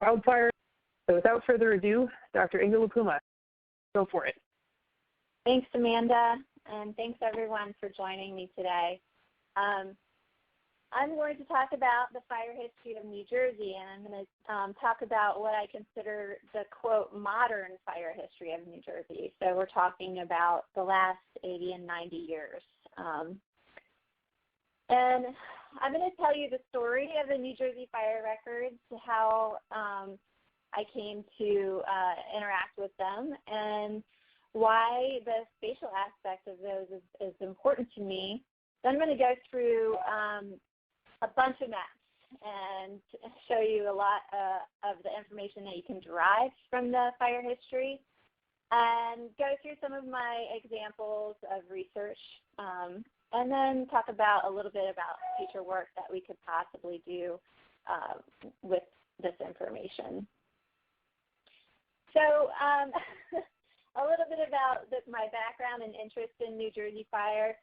wildfire. So without further ado, Dr. Inga La Puma, go for it. Thanks, Amanda, and thanks everyone for joining me today. I'm going to talk about the fire history of New Jersey, and I'm going to talk about what I consider the, quote, modern fire history of New Jersey. So we're talking about the last 80 and 90 years. And I'm going to tell you the story of the New Jersey fire records, how I came to interact with them, and why the spatial aspect of those is important to me. Then I'm going to go through a bunch of maps and show you a lot of the information that you can derive from the fire history, and go through some of my examples of research, and then talk about a little bit about future work that we could possibly do with this information. So a little bit about my background and interest in New Jersey fire.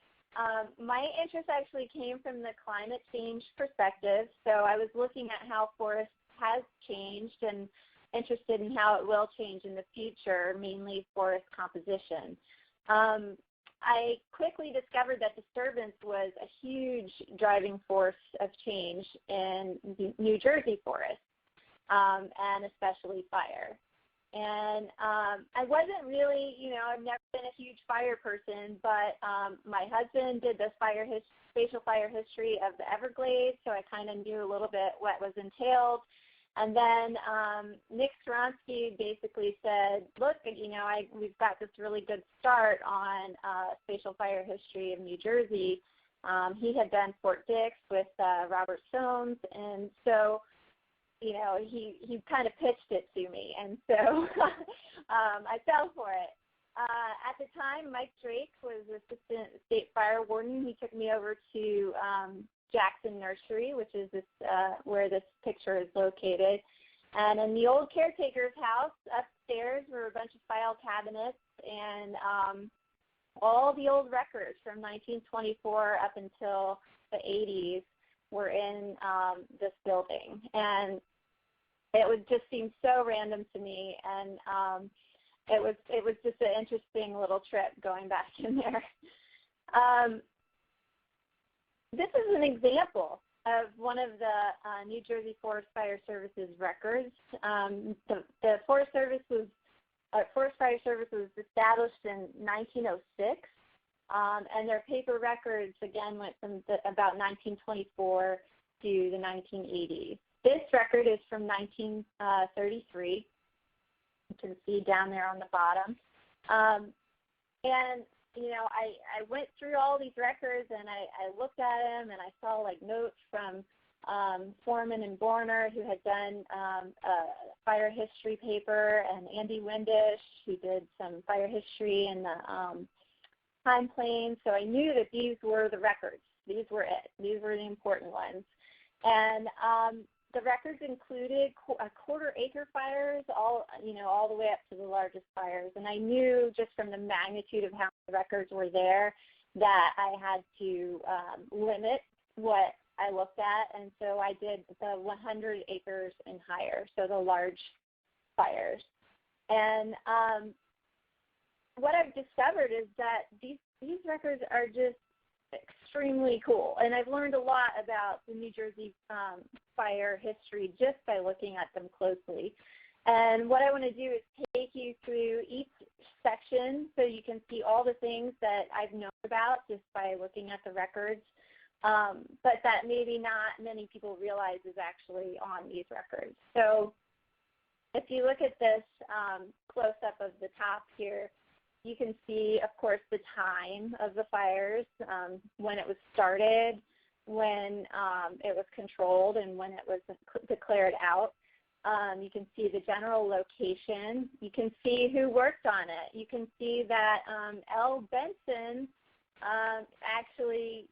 My interest actually came from the climate change perspective. So I was looking at how forest has changed and interested in how it will change in the future, mainly forest composition. I quickly discovered that disturbance was a huge driving force of change in New Jersey forests, and especially fire. And I wasn't really, I've never been a huge fire person, but my husband did the spatial fire history of the Everglades, so I kind of knew a little bit what was entailed. And then Nick Sronsky basically said, look, we've got this really good start on spatial fire history of New Jersey. He had done Fort Dix with Robert Soames, and so he kind of pitched it to me, and so I fell for it. At the time, Mike Drake was assistant state fire warden. He took me over to Jackson Nursery, which is where this picture is located. And in the old caretaker's house, upstairs were a bunch of file cabinets and all the old records from 1924 up until the 80s were in this building. And it would just seem so random to me, and it was just an interesting little trip going back in there. This is an example of one of the New Jersey Forest Fire Service's records. The Forest Fire Service was established in 1906, and their paper records again went from about 1924 to the 1980s. This record is from 1933. You can see down there on the bottom. And I went through all these records, and I looked at them, and I saw notes from Foreman and Borner, who had done a fire history paper, and Andy Windish, who did some fire history in the Pine Plains. So I knew that these were the records. These were it. These were the important ones. And the records included quarter-acre fires, all the way up to the largest fires. And I knew just from the magnitude of how the records were there that I had to limit what I looked at. And so I did the 100 acres and higher, so the large fires. And what I've discovered is that these records are just extremely cool, and I've learned a lot about the New Jersey fire history just by looking at them closely. And what I want to do is take you through each section so you can see all the things that I've known about just by looking at the records, but that maybe not many people realize is actually on these records. So if you look at this close-up of the top here, you can see, of course, the time of the fires, when it was started, when it was controlled, and when it was declared out. You can see the general location. You can see who worked on it. You can see that L. Benson actually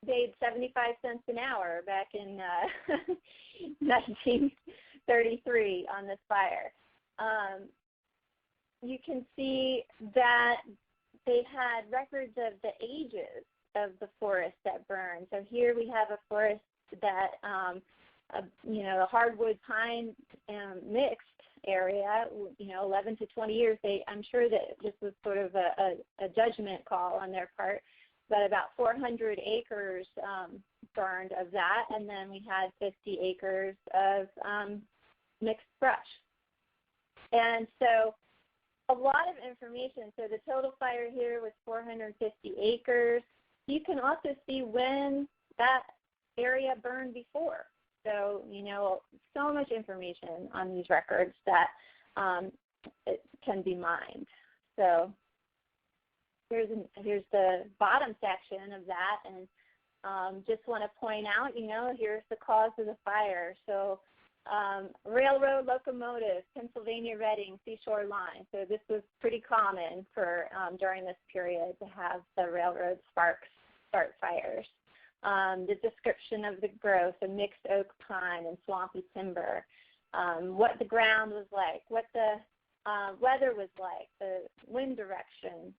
paid 75 cents an hour back in 1933 on this fire. You can see that they had records of the ages of the forest that burned. So here we have a forest that the hardwood pine mixed area, 11 to 20 years. I'm sure that this was sort of a judgment call on their part, but about 400 acres burned of that, and then we had 50 acres of mixed brush. And so a lot of information. So the total fire here was 450 acres. You can also see when that area burned before. So, so much information on these records that it can be mined. So here's the bottom section of that, and just want to point out, here's the cause of the fire. So railroad locomotive, Pennsylvania Reading seashore line. So this was pretty common for during this period to have the railroad sparks start fires. The description of the growth, a mixed oak pine and swampy timber, what the ground was like, what the weather was like, the wind direction,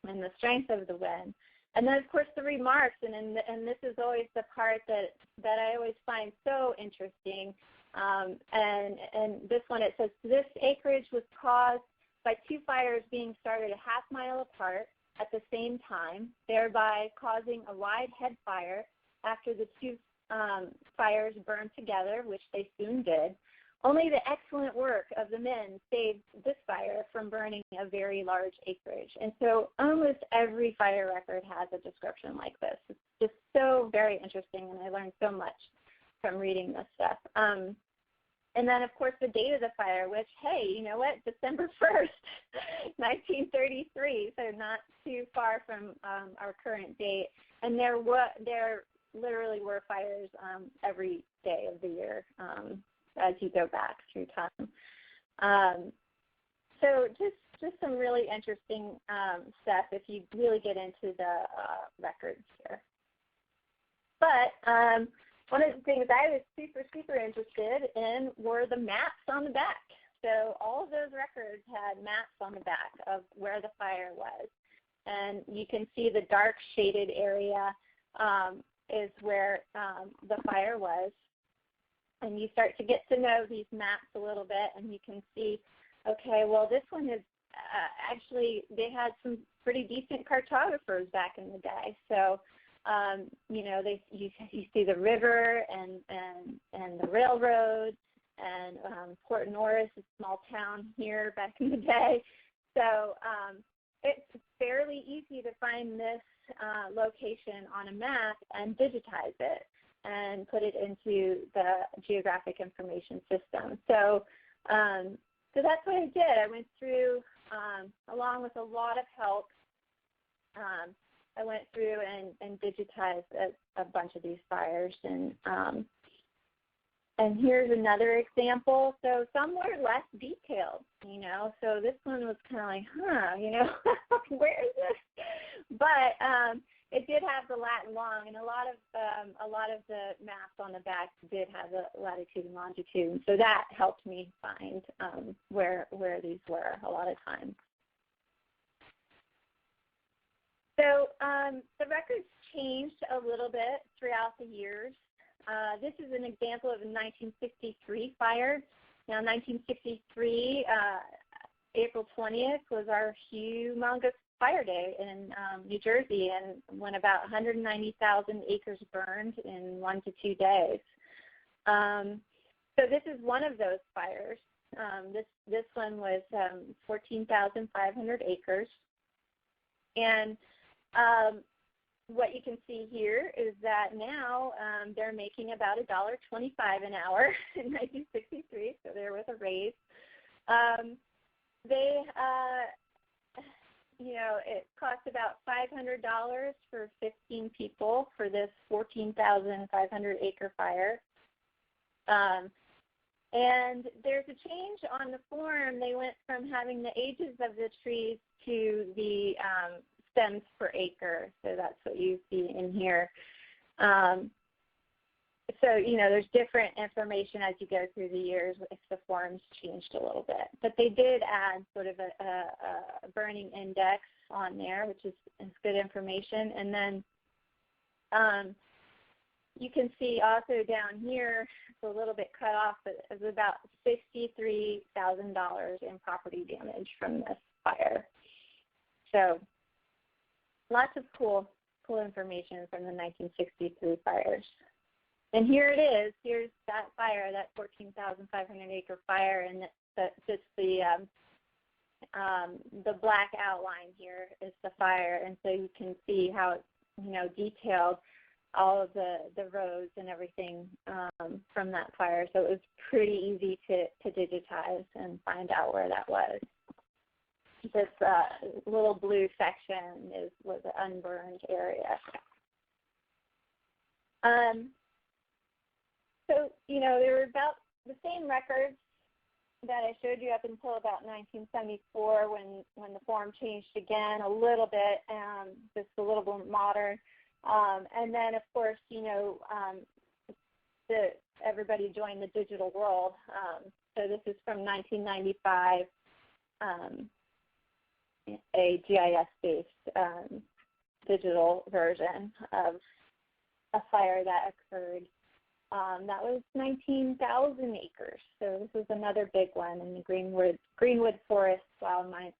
and the strength of the wind. And then, of course, the remarks, and this is always the part that I always find so interesting. And this one, it says, this acreage was caused by two fires being started a half mile apart at the same time, thereby causing a wide head fire after the two fires burned together, which they soon did. Only the excellent work of the men saved this fire from burning a very large acreage. And so almost every fire record has a description like this. It's just so very interesting, and I learned so much from reading this stuff. And then, of course, the date of the fire, which, hey, you know what, December 1st, 1933, so not too far from our current date. And there literally were fires every day of the year as you go back through time. So just some really interesting stuff if you really get into the records here. But one of the things I was super interested in were the maps on the back. So all of those records had maps on the back of where the fire was. And you can see the dark shaded area is where the fire was. And you start to get to know these maps a little bit, and you can see, okay, well, this one is actually, they had some pretty decent cartographers back in the day. So you see the river and the railroad, and Port Norris, a small town here back in the day. So it's fairly easy to find this location on a map and digitize it and put it into the geographic information system. So that's what I did. I went through, along with a lot of help, I went through and digitized a bunch of these fires. And here's another example. So some were less detailed, So this one was kind of like, where is this? But it did have the lat and long, and a lot of the maps on the back did have the latitude and longitude. So that helped me find where these were a lot of times. So the records changed a little bit throughout the years. This is an example of a 1963 fire. Now, 1963, April 20th was our humongous fire day in New Jersey, and when about 190,000 acres burned in 1 to 2 days. So this is one of those fires. This one was 14,500 acres. And what you can see here is that now they're making about $1.25 an hour in 1963, so there was a raise. It cost about $500 for 15 people for this 14,500 acre fire. And there's a change on the form. They went from having the ages of the trees to the stems per acre. So that's what you see in here. So, there's different information as you go through the years if the forms changed a little bit. But they did add sort of a burning index on there, which is good information. And then you can see also down here, it's a little bit cut off, but it's about $63,000 in property damage from this fire. So lots of cool information from the 1963 fires. And here it is. Here's that fire, that 14,500 acre fire, and just the black outline here is the fire, and so you can see how it's, detailed all of the roads and everything from that fire. So it was pretty easy to digitize and find out where that was. This little blue section was an unburned area. So, there were about the same records that I showed you up until about 1974 when the form changed again a little bit, just a little bit modern. And then, of course, everybody joined the digital world. So this is from 1995, a GIS-based digital version of a fire that occurred. That was 19,000 acres. So this is another big one in the Greenwood Forest Wildlife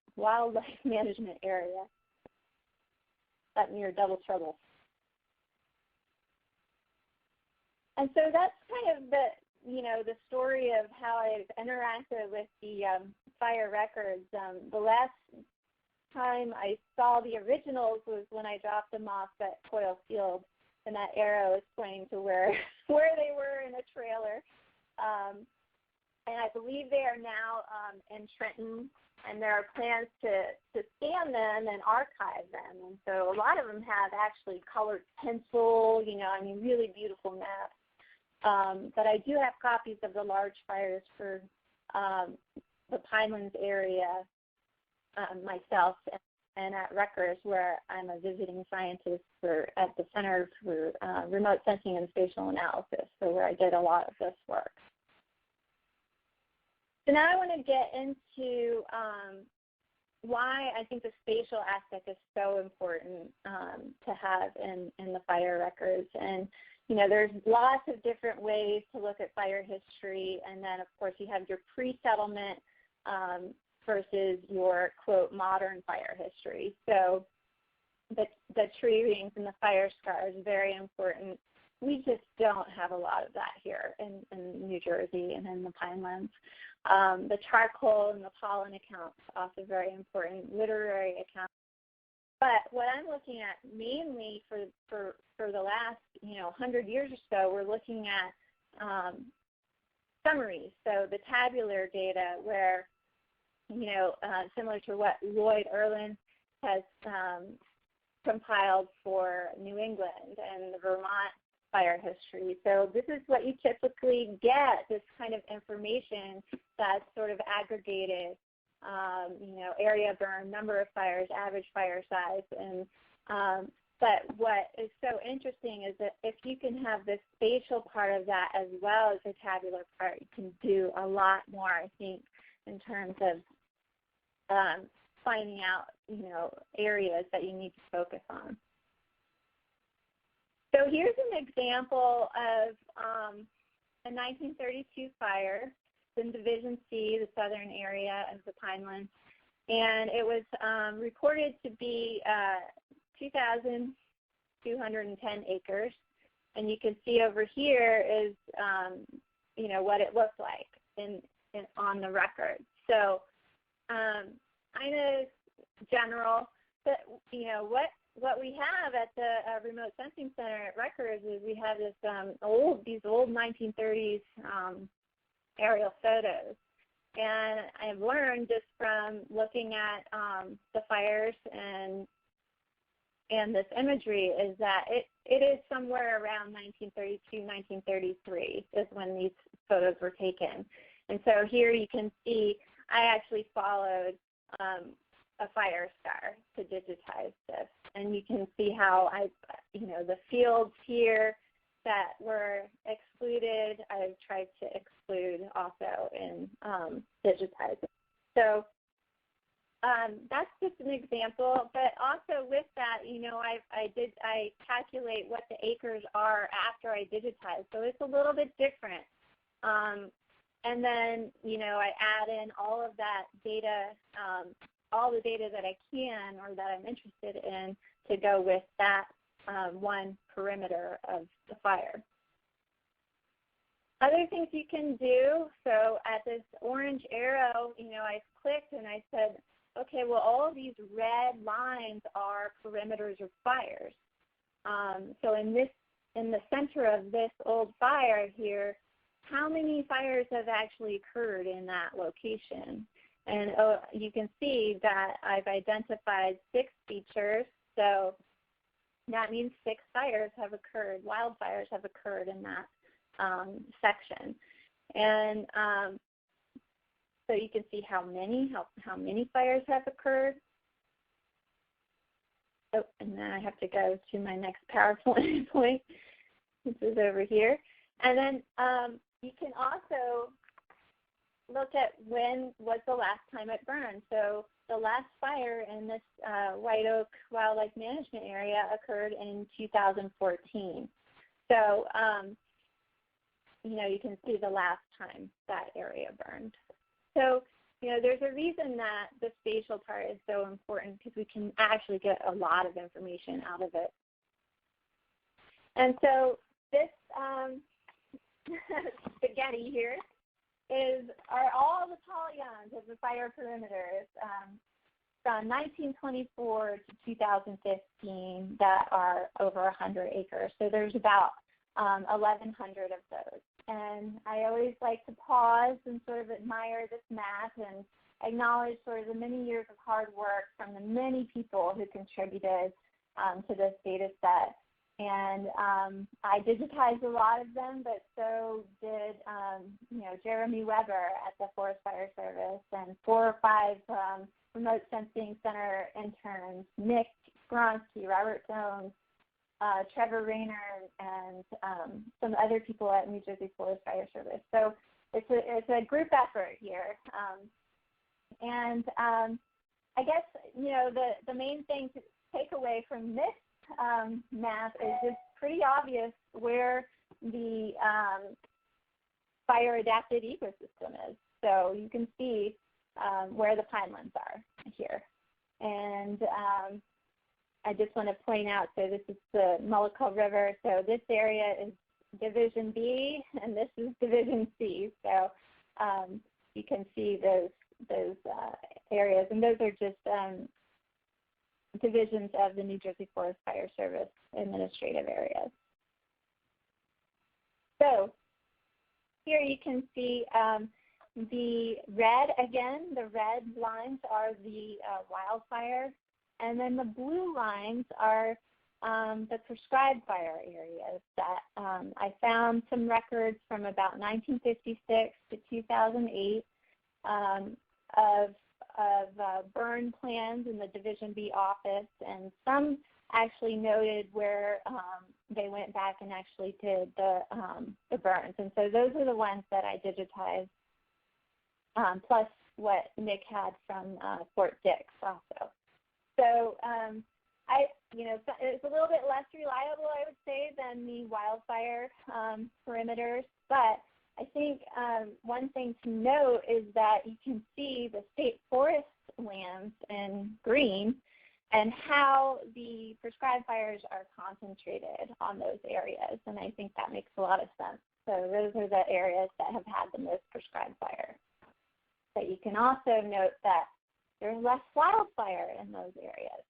Management Area up near Double Trouble. And so that's kind of the story of how I've interacted with the fire records. The last time I saw the originals was when I dropped them off at Coyle Field, and that arrow is pointing to where they were in a trailer. And I believe they are now in Trenton, and there are plans to scan them and archive them. And so a lot of them have actually colored pencil, really beautiful maps. But I do have copies of the large fires for the Pinelands area myself, and at Rutgers, where I'm a visiting scientist at the Center for Remote Sensing and Spatial Analysis, so where I did a lot of this work. So now I want to get into why I think the spatial aspect is so important to have in the fire records. And there's lots of different ways to look at fire history, and then of course you have your pre-settlement versus your, quote, modern fire history. So the tree rings and the fire scars is very important. We just don't have a lot of that here in New Jersey and in the Pinelands. The charcoal and the pollen accounts also very important, literary accounts. But what I'm looking at mainly for the last 100 years or so, we're looking at summaries. So the tabular data, where similar to what Lloyd Erlin has compiled for New England and the Vermont fire history. So this is what you typically get, this kind of information that's sort of aggregated, area burn, number of fires, average fire size. And but what is so interesting is that if you can have the spatial part of that as well as the tabular part, you can do a lot more, I think, in terms of finding out, areas that you need to focus on. So here's an example of a 1932 fire in Division C, the southern area of the Pinelands, and it was reported to be 2,210 acres. And you can see over here is, what it looked like on the record. So kind of general, but what we have at the Remote Sensing Center at Rutgers is we have these old 1930s aerial photos. And I've learned just from looking at the fires and this imagery is that it is somewhere around 1932, 1933 is when these photos were taken. And so here you can see I actually followed a fire scar to digitize this. And you can see how the fields here that were excluded, I've tried to exclude also in digitizing. So that's just an example, but also with that, I calculate what the acres are after I digitize, so it's a little bit different. And then, I add in all of that data, all the data that I can or that I'm interested in to go with that one perimeter of the fire. Other things you can do, so at this orange arrow, I clicked and I said, okay, well, all of these red lines are perimeters of fires. So in the center of this old fire here, how many fires have actually occurred in that location? And you can see that I've identified 6 features. So that means 6 fires have occurred, wildfires have occurred in that section. And so you can see how many fires have occurred. Oh, and then I have to go to my next PowerPoint point. This is over here. And then you can also look at when was the last time it burned. So the last fire in this White Oak Wildlife Management Area occurred in 2014. So, you can see the last time that area burned. So, there's a reason that the spatial part is so important because we can actually get a lot of information out of it. And so this spaghetti here are all the polygons of the fire perimeters from 1924 to 2015 that are over 100 acres. So there's about 1,100 of those. And I always like to pause and sort of admire this map and acknowledge sort of the many years of hard work from the many people who contributed to this data set. And I digitized a lot of them, but so did, Jeremy Weber at the Forest Fire Service and 4 or 5 remote sensing center interns, Nick Gronsky, Robert Jones, Trevor Rayner, and some other people at New Jersey Forest Fire Service. So it's a group effort here. And I guess, the main thing to take away from this map is just pretty obvious where the fire-adapted ecosystem is. So you can see where the pinelands are here. And I just want to point out, so this is the Mullica River. So this area is Division B, and this is Division C. So you can see those areas, and those are just divisions of the New Jersey Forest Fire Service administrative areas. So here you can see the red, again, the red lines are the wildfires, and then the blue lines are the prescribed fire areas that I found some records from about 1956 to 2008 of burn plans in the Division B office, and some actually noted where they went back and actually did the burns. And so those are the ones that I digitized, plus what Nick had from Fort Dix also. So it's a little bit less reliable, I would say, than the wildfire perimeters, but I think one thing to note is that you can see the state forest lands in green and how the prescribed fires are concentrated on those areas, and I think that makes a lot of sense. So those are the areas that have had the most prescribed fire. But you can also note that there's less wildfire in those areas.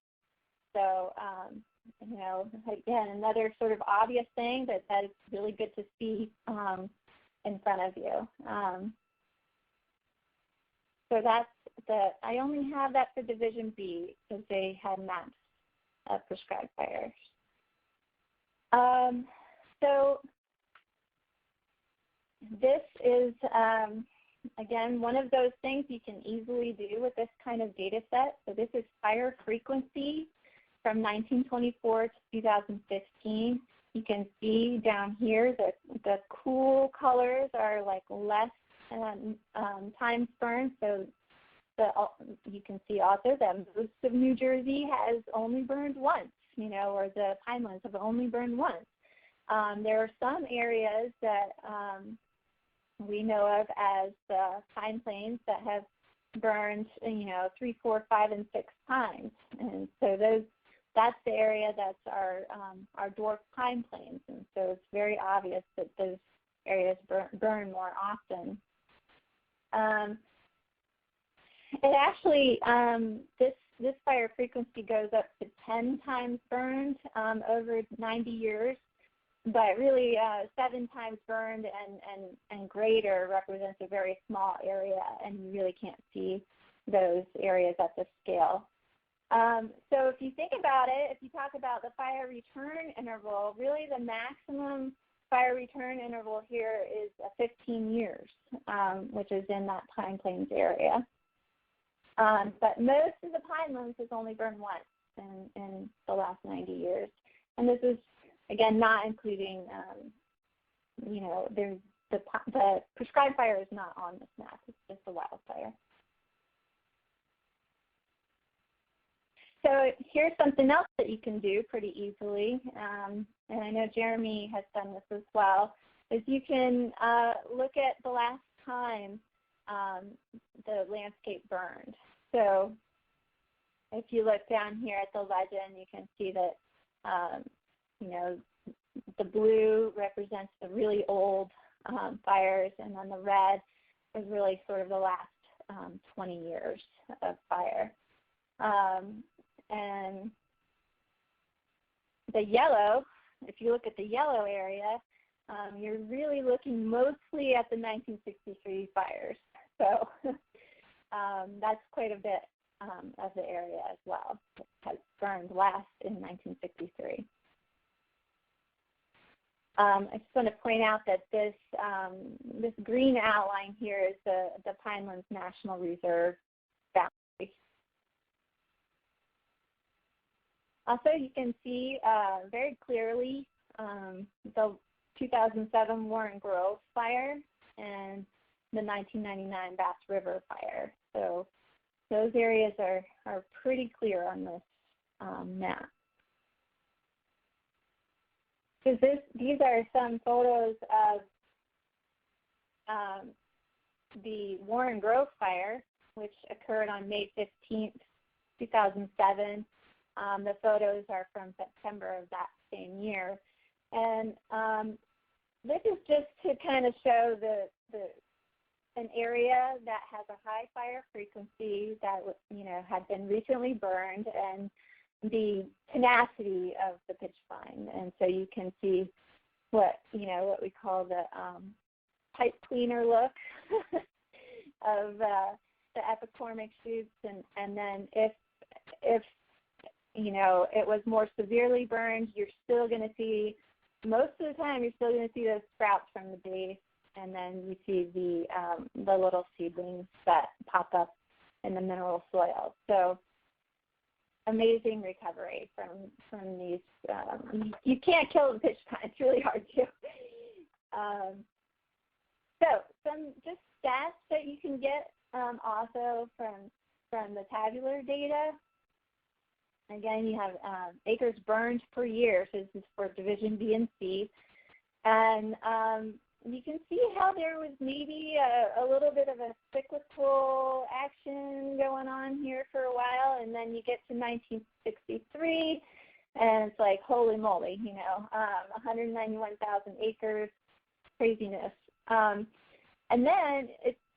So, again, another sort of obvious thing, but that is really good to see in front of you. So that's I only have that for Division B because they had maps of prescribed fires. So this is, again, one of those things you can easily do with this kind of data set. So this is fire frequency from 1924 to 2015. You can see down here that the cool colors are like less times burned. So you can see also that most of New Jersey has only burned once, or the pinelands have only burned once. There are some areas that we know of as the pine plains that have burned, 3, 4, 5, and 6 times, and so that's the area that's our dwarf pine plains, and so it's very obvious that those areas burn more often. It actually, this fire frequency goes up to 10 times burned over 90 years, but really 7 times burned and greater represents a very small area, and you really can't see those areas at this scale. So if you think about it, if you talk about the fire return interval, really the maximum fire return interval here is 15 years, which is in that Pine Plains area. But most of the pinelands has only burned once in the last 90 years. And this is, again, not including, there's the prescribed fire is not on this map. It's just a wildfire. So here's something else that you can do pretty easily, and I know Jeremy has done this as well, is you can look at the last time the landscape burned. So if you look down here at the legend, you can see that, the blue represents the really old fires, and then the red is really sort of the last 20 years of fire. And the yellow, if you look at the yellow area, you're really looking mostly at the 1963 fires. So that's quite a bit of the area as well that has burned last in 1963. I just want to point out that this green outline here is the Pinelands National Reserve boundary. Also, you can see very clearly the 2007 Warren Grove fire and the 1999 Bass River fire. So those areas are pretty clear on this map. So these are some photos of the Warren Grove fire, which occurred on May 15th, 2007. The photos are from September of that same year. And this is just to kind of show an area that has a high fire frequency that had been recently burned, and the tenacity of the pitch pine. And so you can see what we call the pipe cleaner look of the epicormic shoots, and then if it was more severely burned, you're still going to see, most of the time, you're still going to see those sprouts from the base, and then you see the little seedlings that pop up in the mineral soil. So amazing recovery from these. You can't kill the pitch pine. It's really hard to. So some just stats that you can get also from the tabular data. Again, you have acres burned per year, so this is for Division B and C. And you can see how there was maybe a little bit of a cyclical action going on here for a while, and then you get to 1963, and it's like, holy moly, 191,000 acres, craziness. And then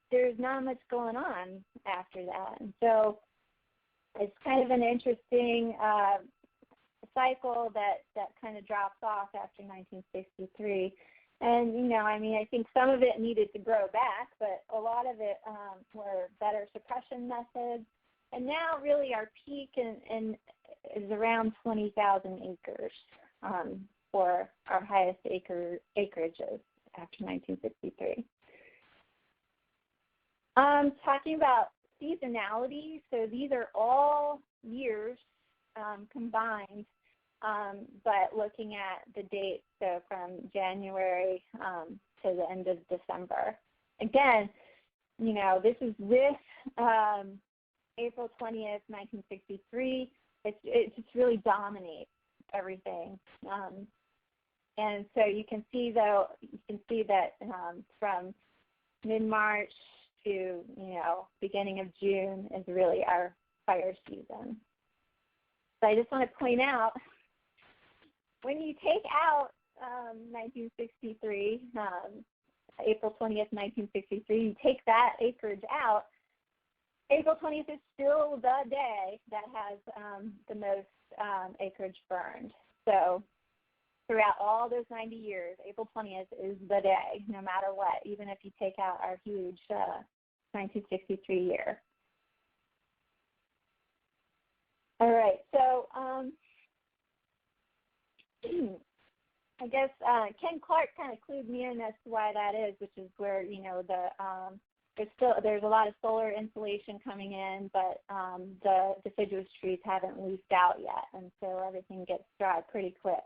there's not much going on after that. And so it's kind of an interesting cycle that kind of drops off after 1963. And, I think some of it needed to grow back, but a lot of it were better suppression methods. And now really our peak is around 20,000 acres for our highest acreages after 1963. Talking about seasonality, so these are all years combined, but looking at the dates, so from January to the end of December. Again, this is with April 20th, 1963, it just really dominates everything. And so you can see that from mid-March to, beginning of June is really our fire season. So I just want to point out, when you take out 1963, April 20th, 1963, you take that acreage out, April 20th is still the day that has the most acreage burned. So throughout all those 90 years, April 20th is the day, no matter what, even if you take out our huge 1963 year. All right, so I guess Ken Clark kind of clued me in as to why that is, which is where, there's a lot of solar insolation coming in, but the deciduous trees haven't leafed out yet, and so everything gets dry pretty quick.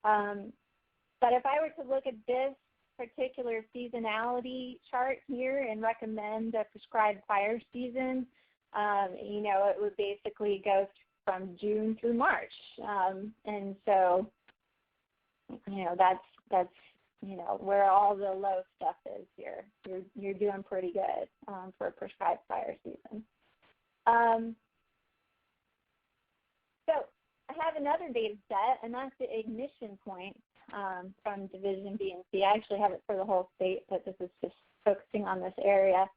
But if I were to look at this particular seasonality chart here and recommend a prescribed fire season, it would basically go from June through March. And so, that's where all the low stuff is here. You're doing pretty good for a prescribed fire season. So I have another data set, and that's the ignition point from Division B and C. I actually have it for the whole state, but this is just focusing on this area.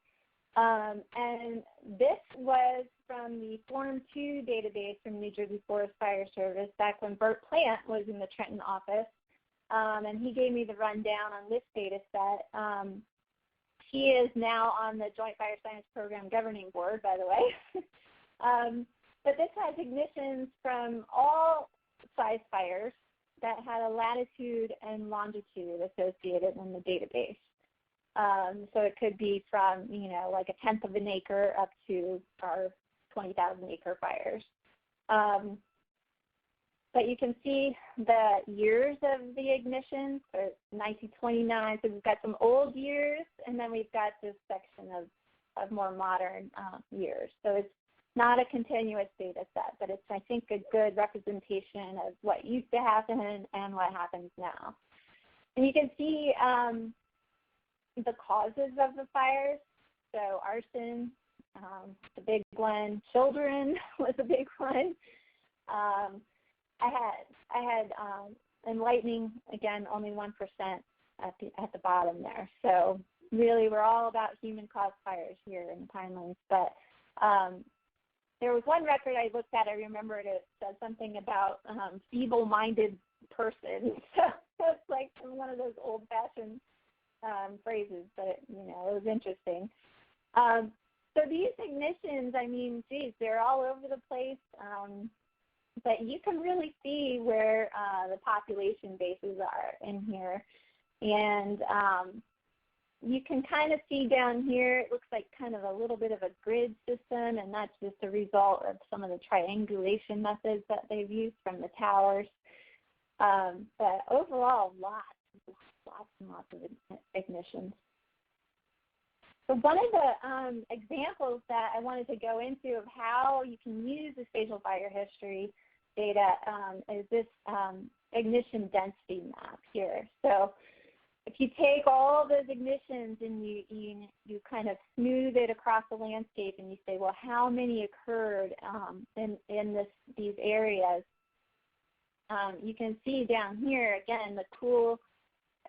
And this was from the Form 2 database from New Jersey Forest Fire Service back when Bert Plant was in the Trenton office. And he gave me the rundown on this data set. He is now on the Joint Fire Science Program Governing Board, by the way. But this has ignitions from all size fires that had a latitude and longitude associated in the database. So it could be from, like a tenth of an acre up to our 20,000 acre fires. But you can see the years of the ignition, so 1929, so we've got some old years, and then we've got this section of more modern years. So it's not a continuous data set, but it's, I think, a good representation of what used to happen and what happens now. And you can see the causes of the fires. So arson, the big one. Children was a big one. I had enlightening, again, only 1% at the bottom there. So really, we're all about human-caused fires here in the pinelands. But there was one record I looked at. I remembered it said something about feeble-minded person. So it's like one of those old-fashioned phrases, but it was interesting. So these ignitions, I mean, geez, they're all over the place. But you can really see where the population bases are in here. And you can kind of see down here, it looks like kind of a little bit of a grid system, and that's just a result of some of the triangulation methods that they've used from the towers. But overall, lots and lots of ignitions. So one of the examples that I wanted to go into of how you can use the spatial fire history data is this ignition density map here. So if you take all those ignitions and you kind of smooth it across the landscape and you say, well, how many occurred in these areas, you can see down here, again, the cool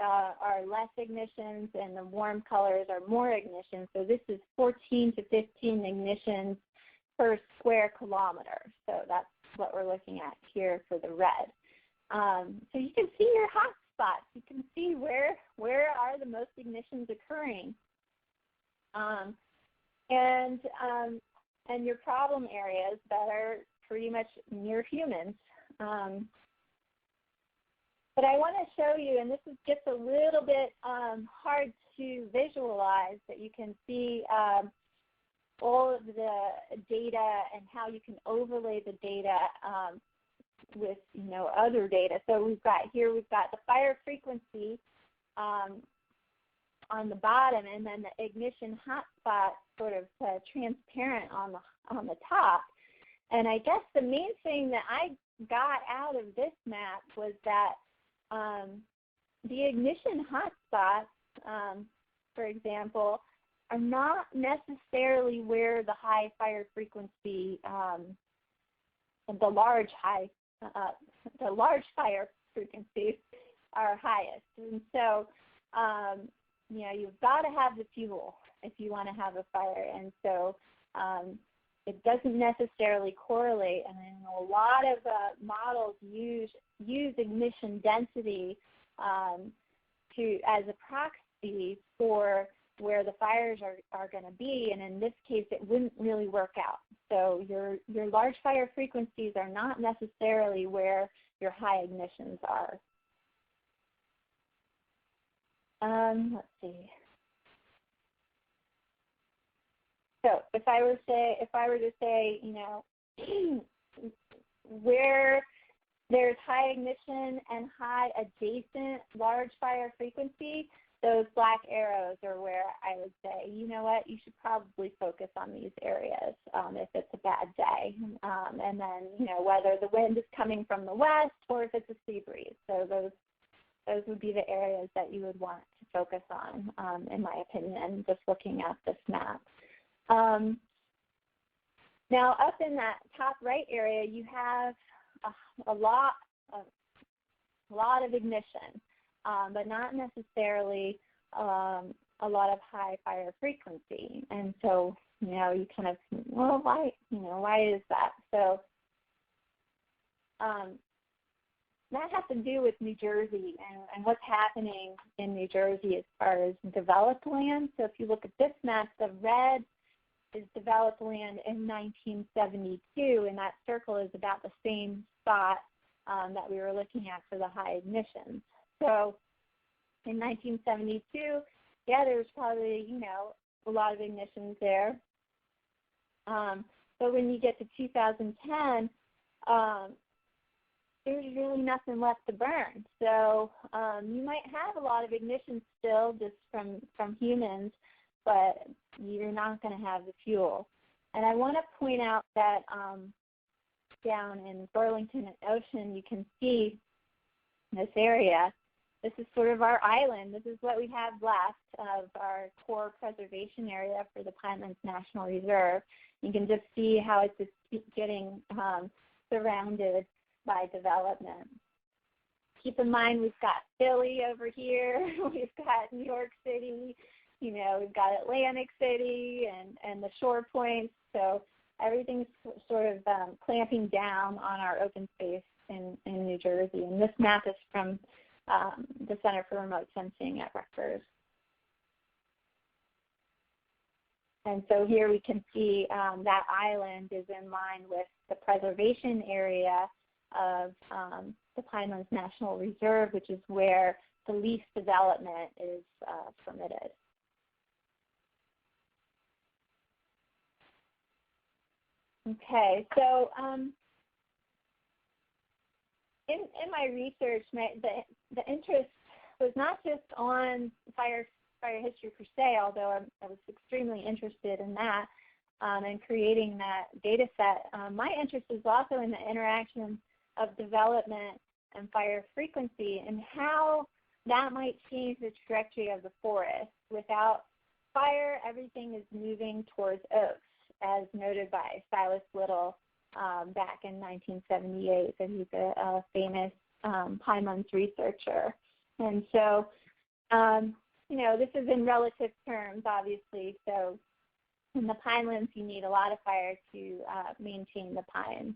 are less ignitions and the warm colors are more ignitions. So this is 14 to 15 ignitions per square kilometer. So that's what we're looking at here for the red. So you can see your hot spots. You can see where are the most ignitions occurring. And your problem areas that are pretty much near humans. But I want to show you, and this is just a little bit hard to visualize, that you can see all of the data and how you can overlay the data with other data. So we've got the fire frequency on the bottom, and then the ignition hotspot sort of transparent on the top. And I guess the main thing that I got out of this map was that the ignition hotspots, for example, are not necessarily where the high fire frequency, the large fire frequencies are highest. And so, you've got to have the fuel if you want to have a fire. And so it doesn't necessarily correlate. And then a lot of models use ignition density as a proxy for where the fires are going to be, and in this case, it wouldn't really work out. So your large fire frequencies are not necessarily where your high ignitions are. Let's see. So if I were to say, where there's high ignition and high adjacent large fire frequency, those black arrows are where I would say, you know what, you should probably focus on these areas if it's a bad day. And then, whether the wind is coming from the west or if it's a sea breeze. So those would be the areas that you would want to focus on, in my opinion, just looking at this map. Now, up in that top right area, you have a lot of ignition, but not necessarily a lot of high fire frequency. And so, you kind of, well, why is that? So that has to do with New Jersey and what's happening in New Jersey as far as developed land. So if you look at this map, the red is developed land in 1972, and that circle is about the same spot that we were looking at for the high ignitions. So in 1972, there was probably, a lot of ignitions there. But when you get to 2010, there's really nothing left to burn. So you might have a lot of ignition still just from humans, but you're not going to have the fuel. And I want to point out that down in Burlington and Ocean, you can see this area. This is sort of our island. This is what we have left of our core preservation area for the Pinelands National Reserve. You can just see how it's just getting surrounded by development. Keep in mind we've got Philly over here. We've got New York City. We've got Atlantic City and the shore points. So everything's sort of clamping down on our open space in New Jersey. And this map is from the Center for Remote Sensing at Rutgers. And so here we can see that island is in line with the preservation area of the Pinelands National Reserve, which is where the least development is permitted. Okay, so in my research, the interest was not just on fire history per se, although I was extremely interested in that and creating that data set. My interest is also in the interaction of development and fire frequency and how that might change the trajectory of the forest. Without fire, everything is moving towards oaks, as noted by Silas Little back in 1978. So he's a famous Pinelands researcher. And so, this is in relative terms, obviously. So in the Pinelands, you need a lot of fire to maintain the pines.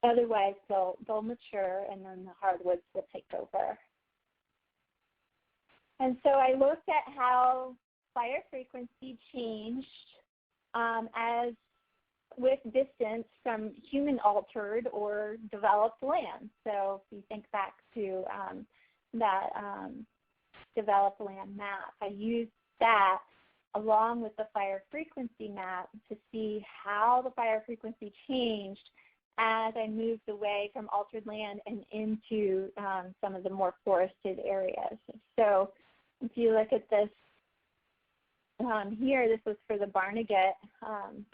Otherwise, they'll mature, and then the hardwoods will take over. And so I looked at how fire frequency changed as with distance from human-altered or developed land. So if you think back to that developed land map, I used that along with the fire frequency map to see how the fire frequency changed as I moved away from altered land and into some of the more forested areas. So if you look at this here, this was for the Barnegat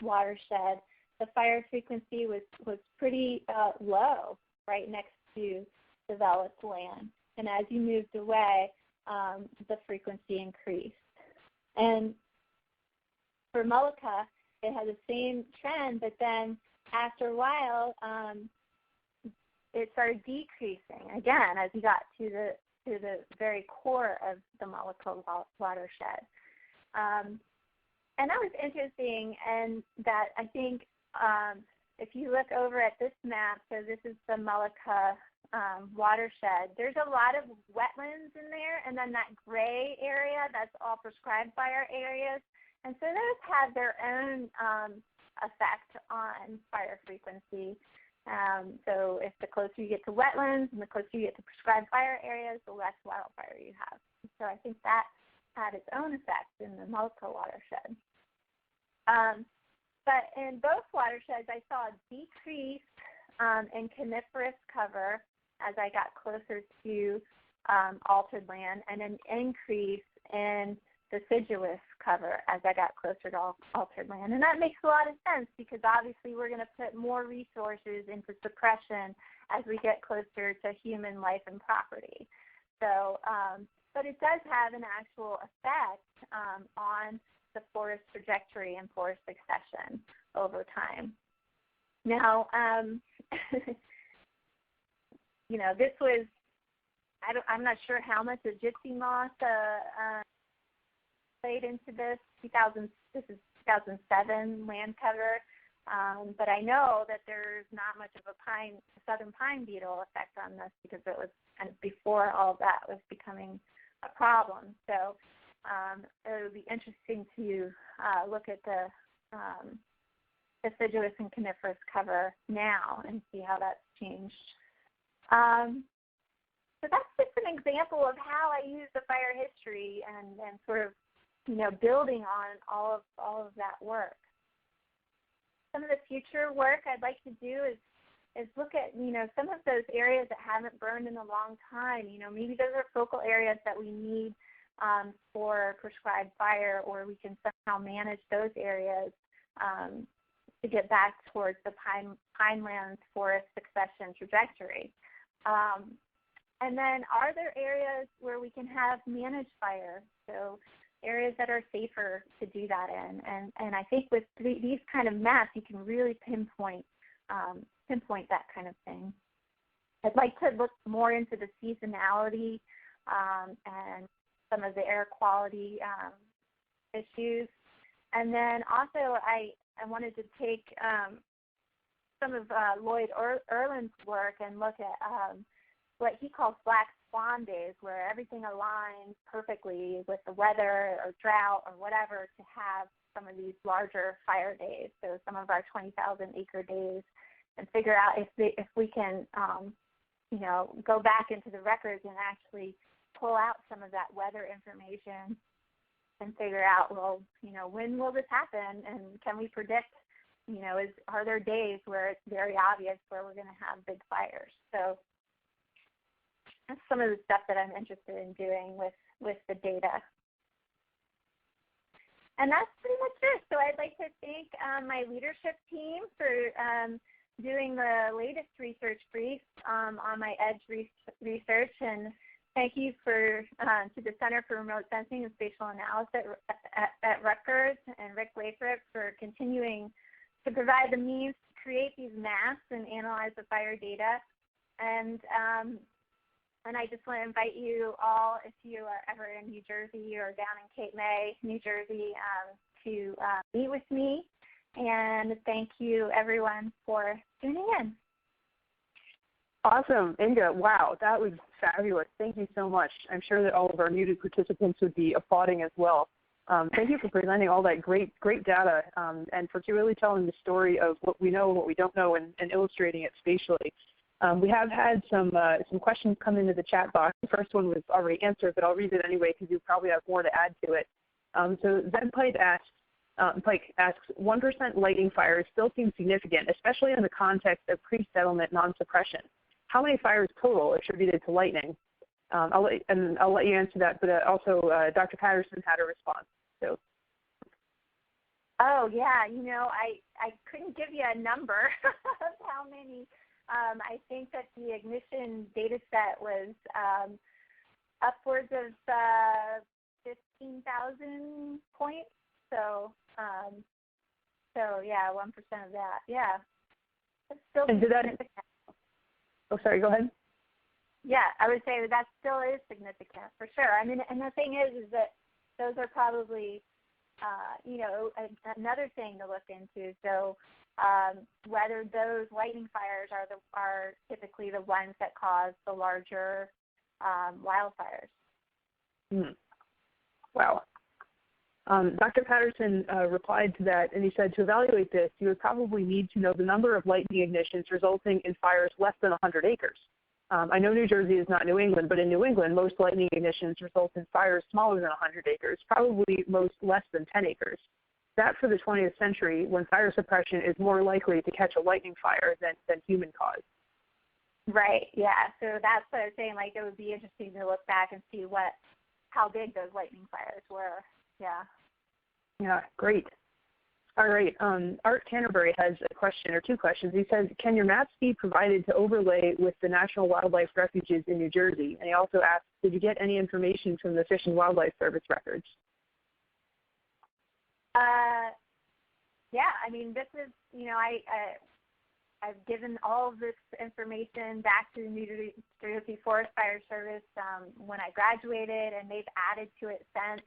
watershed. The fire frequency was pretty low right next to developed land. And as you moved away, the frequency increased. And for Molokai, it had the same trend, but then after a while, it started decreasing again as you got to the very core of the Molokai watershed. And that was interesting, and that I think if you look over at this map, so this is the Molokai watershed, there's a lot of wetlands in there, and then that gray area, that's all prescribed fire areas. And so those have their own effect on fire frequency. So if the closer you get to wetlands and the closer you get to prescribed fire areas, the less wildfire you have. So I think that had its own effect in the Molokai watershed. But in both watersheds, I saw a decrease in coniferous cover as I got closer to altered land, and an increase in deciduous cover as I got closer to altered land. And that makes a lot of sense because obviously we're going to put more resources into suppression as we get closer to human life and property. So, but it does have an actual effect on the forest trajectory and forest succession over time. Now, you know, this was, I'm not sure how much the gypsy moth played into this. This is 2007 land cover, but I know that there's not much of a southern pine beetle effect on this because it was kind of before all of that was becoming a problem. So it would be interesting to look at the deciduous and coniferous cover now and see how that's changed. So that's just an example of how I use the fire history and sort of, you know, building on all of that work. Some of the future work I'd like to do is look at, you know, some of those areas that haven't burned in a long time. You know, maybe those are focal areas that we need for prescribed fire, or we can somehow manage those areas to get back towards the pinelands forest succession trajectory. And then are there areas where we can have managed fire? So areas that are safer to do that in. And I think with these kind of maps, you can really pinpoint that kind of thing. I'd like to look more into the seasonality and some of the air quality issues. And then also I wanted to take some of Lloyd Erlin's work and look at what he calls black swan days, where everything aligns perfectly with the weather or drought or whatever to have some of these larger fire days. So some of our 20,000 acre days, and figure out if we can, you know, go back into the records and actually pull out some of that weather information and figure out, well, you know, when will this happen, and can we predict, you know, are there days where it's very obvious where we're going to have big fires? So that's some of the stuff that I'm interested in doing with the data. And that's pretty much it. So I'd like to thank my leadership team for doing the latest research brief on my EDGE research, and thank you to the Center for Remote Sensing and Spatial Analysis at Rutgers and Rick Lathrop for continuing to provide the means to create these maps and analyze the fire data. And I just want to invite you all, if you are ever in New Jersey or down in Cape May, New Jersey, to meet with me. And thank you, everyone, for tuning in. Awesome. Inga, wow, that was fabulous. Thank you so much. I'm sure that all of our muted participants would be applauding as well. Thank you for presenting all that great data and for really telling the story of what we know and what we don't know and illustrating it spatially. We have had some questions come into the chat box. The first one was already answered, but I'll read it anyway because you probably have more to add to it. So Zed Pike asks, 1% lighting fires still seem significant, especially in the context of pre-settlement non-suppression. How many fires total attributed to lightning? I'll let you answer that, but also Dr. Patterson had a response. So. Oh yeah, I couldn't give you a number of how many. I think that the ignition data set was upwards of 15,000 points. So yeah, 1% of that. Yeah, it's still significant. Oh, sorry. Go ahead. Yeah, I would say that still is significant for sure. I mean, and the thing is that those are probably, another thing to look into. So whether those lightning fires are typically the ones that cause the larger wildfires. Wow. Dr. Patterson replied to that, and he said, to evaluate this, you would probably need to know the number of lightning ignitions resulting in fires less than 100 acres. I know New Jersey is not New England, but in New England, most lightning ignitions result in fires smaller than 100 acres, probably most less than 10 acres. That for the 20th century, when fire suppression is more likely to catch a lightning fire than human cause. Right, yeah. So that's what I was saying, like it would be interesting to look back and see how big those lightning fires were. Yeah. Yeah, great. All right. Art Canterbury has a question or two questions. He says, can your maps be provided to overlay with the National Wildlife Refuges in New Jersey? And he also asks, did you get any information from the Fish and Wildlife Service records? Yeah, I mean, this is, I've given all of this information back to the New Jersey Forest Fire Service when I graduated, and they've added to it since.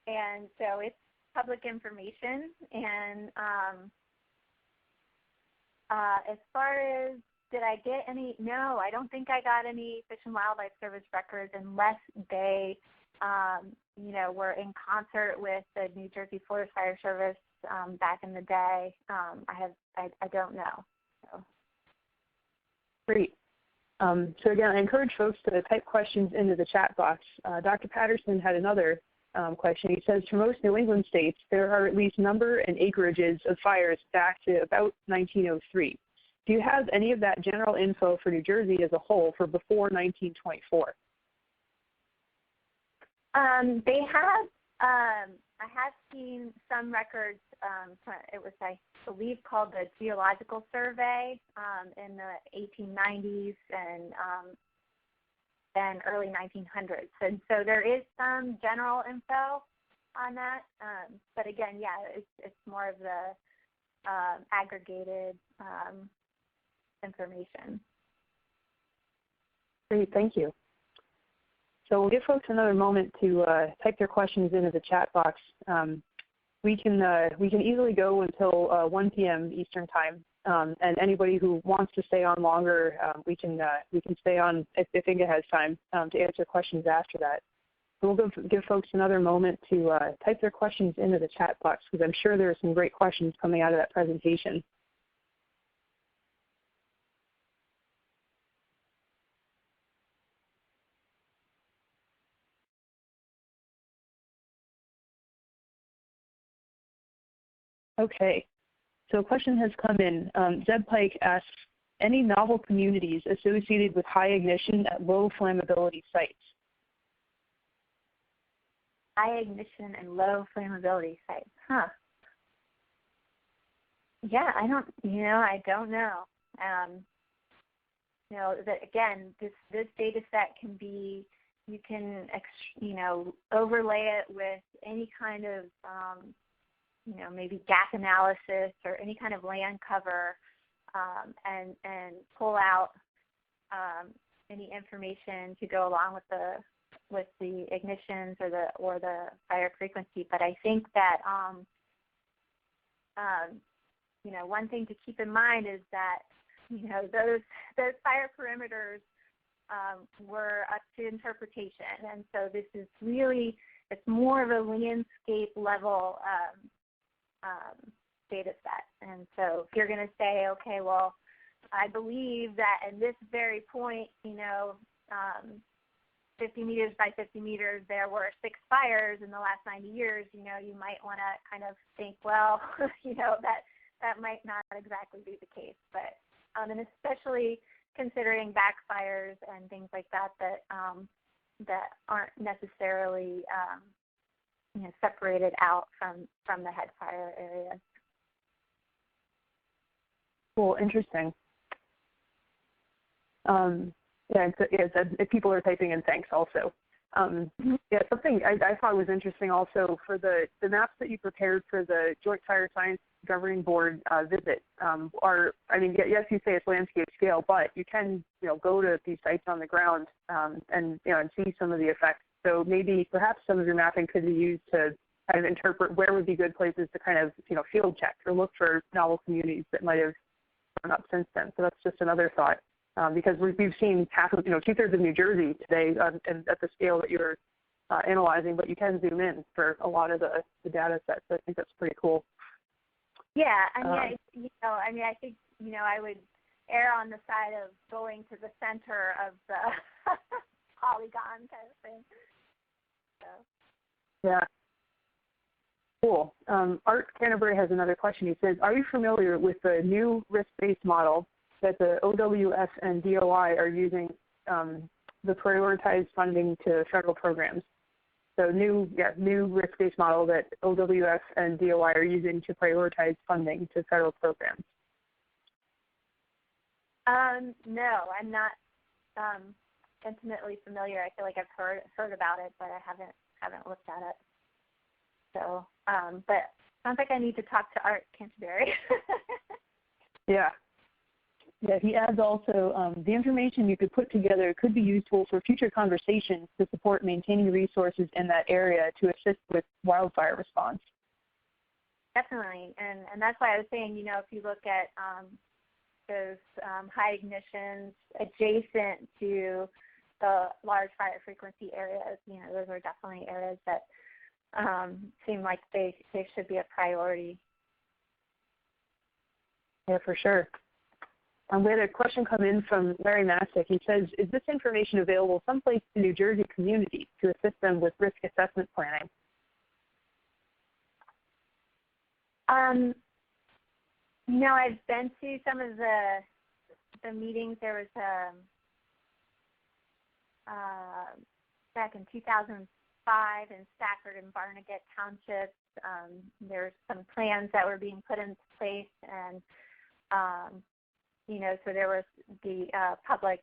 And so it's public information. And as far as did I get any, no, I don't think I got any Fish and Wildlife Service records unless they, were in concert with the New Jersey Forest Fire Service back in the day. I don't know. So. Great. So again, I encourage folks to type questions into the chat box. Dr. Patterson had another question. He says, for most New England states, there are at least number and acreages of fires back to about 1903. Do you have any of that general info for New Jersey as a whole for before 1924? They have, I have seen some records, it was, I believe, called the Geological Survey in the 1890s and early 1900s. And so there is some general info on that. But again, yeah, it's more of the aggregated information. Great, thank you. So we'll give folks another moment to type their questions into the chat box. We can easily go until 1 p.m. Eastern time, and anybody who wants to stay on longer, we can stay on if Inga has time to answer questions after that. So we'll give folks another moment to type their questions into the chat box, because I'm sure there are some great questions coming out of that presentation. Okay, so a question has come in. Zeb Pike asks, any novel communities associated with high ignition at low flammability sites? High ignition and low flammability sites, huh? Yeah, I don't know. That again, this data set can be, you can, overlay it with any kind of, maybe gas analysis or any kind of land cover, and pull out any information to go along with the ignitions or the fire frequency. But I think that one thing to keep in mind is that those fire perimeters were up to interpretation, and so this is really, it's more of a landscape level data set. And so if you're going to say, okay, well, I believe that at this very point, 50 meters by 50 meters, there were 6 fires in the last 90 years, you might want to kind of think, well, that might not exactly be the case. But and especially considering backfires and things like that that aren't necessarily separated out from the head fire areas. Cool, interesting. People are typing in thanks also. Something I thought was interesting also for the maps that you prepared for the Joint Fire Science Governing Board visit yes, you say it's landscape scale, but you can go to these sites on the ground and see some of the effects. So maybe perhaps some of your mapping could be used to kind of interpret where would be good places to kind of field check or look for novel communities that might have grown up since then. So that's just another thought. Because we've seen half of, 2/3 of New Jersey today and at the scale that you're analyzing, but you can zoom in for a lot of the data sets. So I think that's pretty cool. Yeah, I think, I would err on the side of going to the center of the polygon kind of thing. So. Yeah. Cool. Art Canterbury has another question. He says, are you familiar with the new risk-based model that the OWS and DOI are using the prioritized funding to federal programs? So new risk-based model that OWS and DOI are using to prioritize funding to federal programs. No, I'm not intimately familiar. I feel like I've heard about it, but I haven't looked at it. So, but sounds like I need to talk to Art Canterbury. Yeah. Yeah, he adds also, the information you could put together could be useful for future conversations to support maintaining resources in that area to assist with wildfire response. Definitely, and that's why I was saying, if you look at those high ignitions adjacent to the large fire frequency areas, those are definitely areas that seem like they should be a priority. Yeah, for sure. We had a question come in from Larry Mastic. He says, is this information available someplace in New Jersey community to assist them with risk assessment planning? I've been to some of the meetings. There was back in 2005 in Stafford and Barnegat Townships. There's some plans that were being put into place, and so there was the public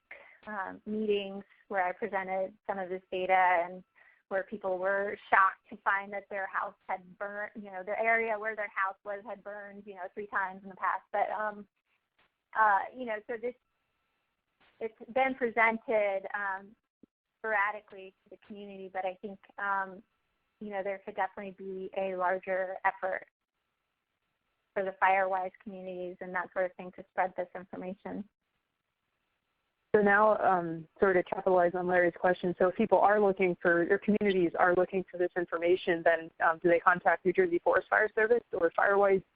meetings where I presented some of this data, and where people were shocked to find that their house had burned, the area where their house was had burned, 3 times in the past. But, so it's been presented sporadically to the community, but I think, there could definitely be a larger effort for the fire-wise communities and that sort of thing to spread this information. So now, sort of capitalize on Larry's question, so if people are looking for, or communities are looking for this information, then do they contact New Jersey Forest Fire Service or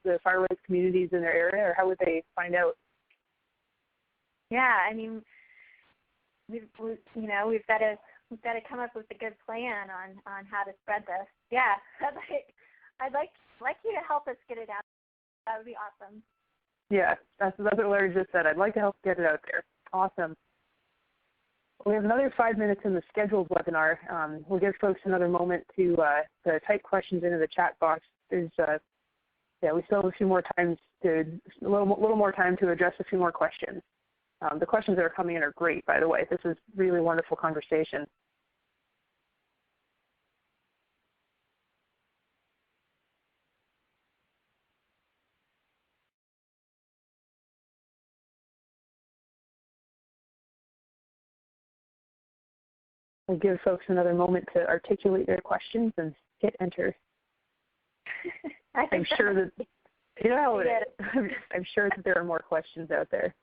the fire-wise communities in their area, or how would they find out? Yeah, we've got to come up with a good plan on how to spread this. Yeah, I'd like you to help us get it out. That would be awesome. Yeah, that's what Larry just said. I'd like to help get it out there. Awesome. We have another 5 minutes in the scheduled webinar. We'll give folks another moment to type questions into the chat box. We still have a few more times a little more time to address a few more questions. The questions that are coming in are great, by the way. This is really wonderful conversation. We'll give folks another moment to articulate their questions and hit enter. I'm sure that I'm sure that there are more questions out there.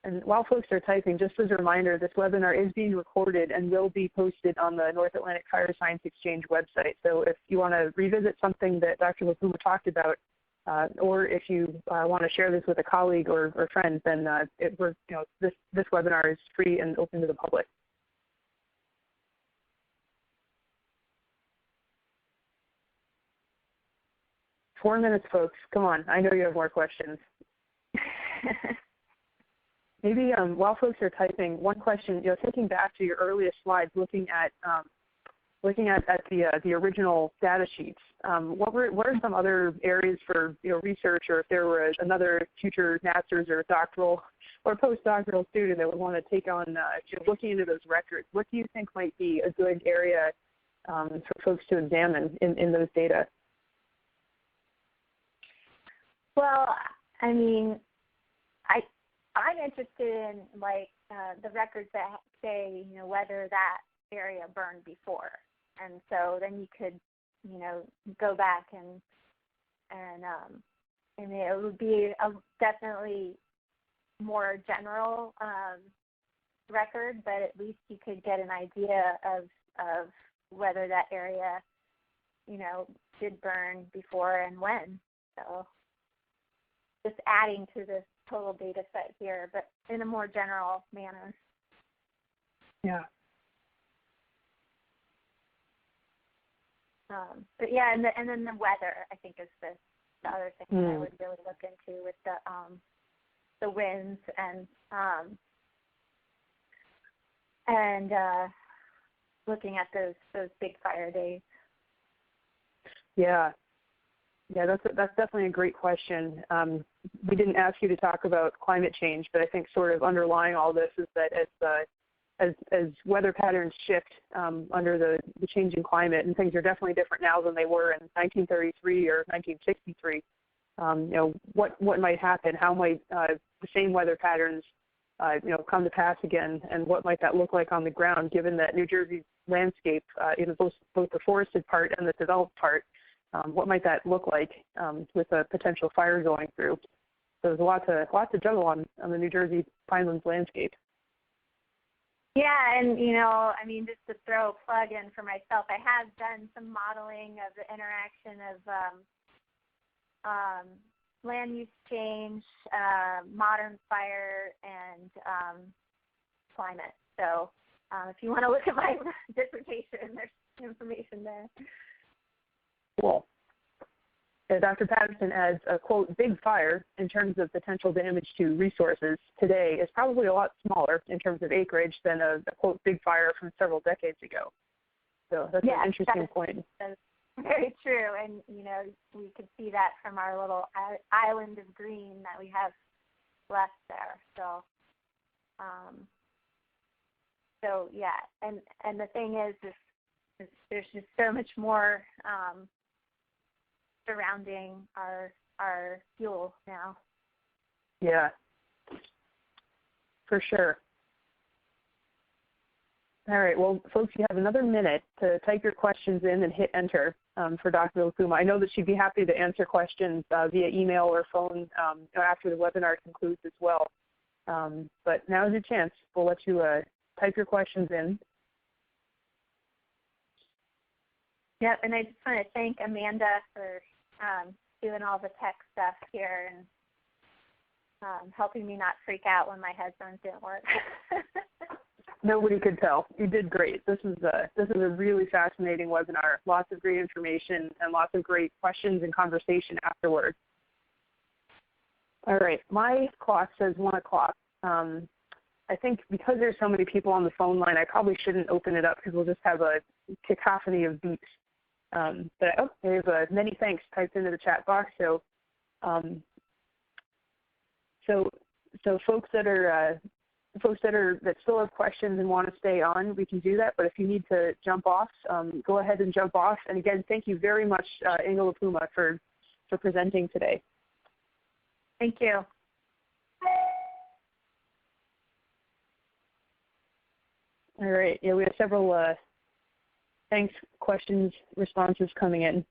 And while folks are typing, just as a reminder, this webinar is being recorded and will be posted on the North Atlantic Fire Science Exchange website. So if you want to revisit something that Dr. La Puma talked about, or if you want to share this with a colleague or friend, then this webinar is free and open to the public. "4 minutes, folks. Come on. I know you have more questions. Maybe while folks are typing, one question, thinking back to your earliest slides, looking at the original data sheets, what are some other areas for research, or if there was another future master's or doctoral or postdoctoral student that would want to take on looking into those records, what do you think might be a good area for folks to examine in those data? Well, I mean, I'm interested in the records that say whether that area burned before, and so then you could go back and it would be a definitely more general record, but at least you could get an idea of whether that area did burn before and when. So just adding to the total data set here, but in a more general manner. Yeah. But yeah, and then the weather, I think, is the other thing that I would really look into with the winds and looking at those big fire days. Yeah. Yeah, that's definitely a great question. We didn't ask you to talk about climate change, but I think sort of underlying all this is that as weather patterns shift under the changing climate, and things are definitely different now than they were in 1933 or 1963. What might happen? How might the same weather patterns come to pass again, and what might that look like on the ground? Given that New Jersey's landscape, both the forested part and the developed part, what might that look like with a potential fire going through? So there's a lot to juggle on the New Jersey pinelands landscape. Yeah, and just to throw a plug in for myself, I have done some modeling of the interaction of land use change, modern fire, and climate. So if you want to look at my dissertation, there's information there. Cool. Dr. Patterson adds, a quote, big fire in terms of potential damage to resources today is probably a lot smaller in terms of acreage than a quote, big fire from several decades ago. So that's an interesting point. That's very true. And, we could see that from our little island of green that we have left there. So yeah. And the thing is there's just so much more surrounding our fuel now. Yeah, for sure. All right, well, folks, you have another minute to type your questions in and hit enter for Dr. La Puma. I know that she'd be happy to answer questions via email or phone after the webinar concludes as well. But now's your chance. We'll let you type your questions in. Yep, and I just want to thank Amanda for doing all the tech stuff here and helping me not freak out when my headphones didn't work. Nobody could tell. You did great. This is a really fascinating webinar. Lots of great information and lots of great questions and conversation afterwards. All right, my clock says 1 o'clock. I think because there's so many people on the phone line, I probably shouldn't open it up because we'll just have a cacophony of beeps. But there's many thanks typed into the chat box. So, folks that still have questions and want to stay on, we can do that. But if you need to jump off, go ahead and jump off. And again, thank you very much, Inga La Puma, for presenting today. Thank you. All right. Yeah, we have several thanks, questions, responses coming in.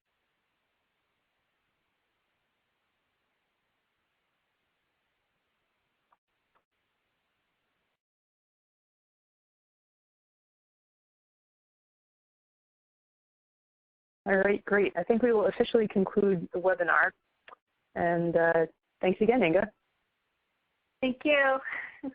All right, great. I think we will officially conclude the webinar. And thanks again, Inga. Thank you.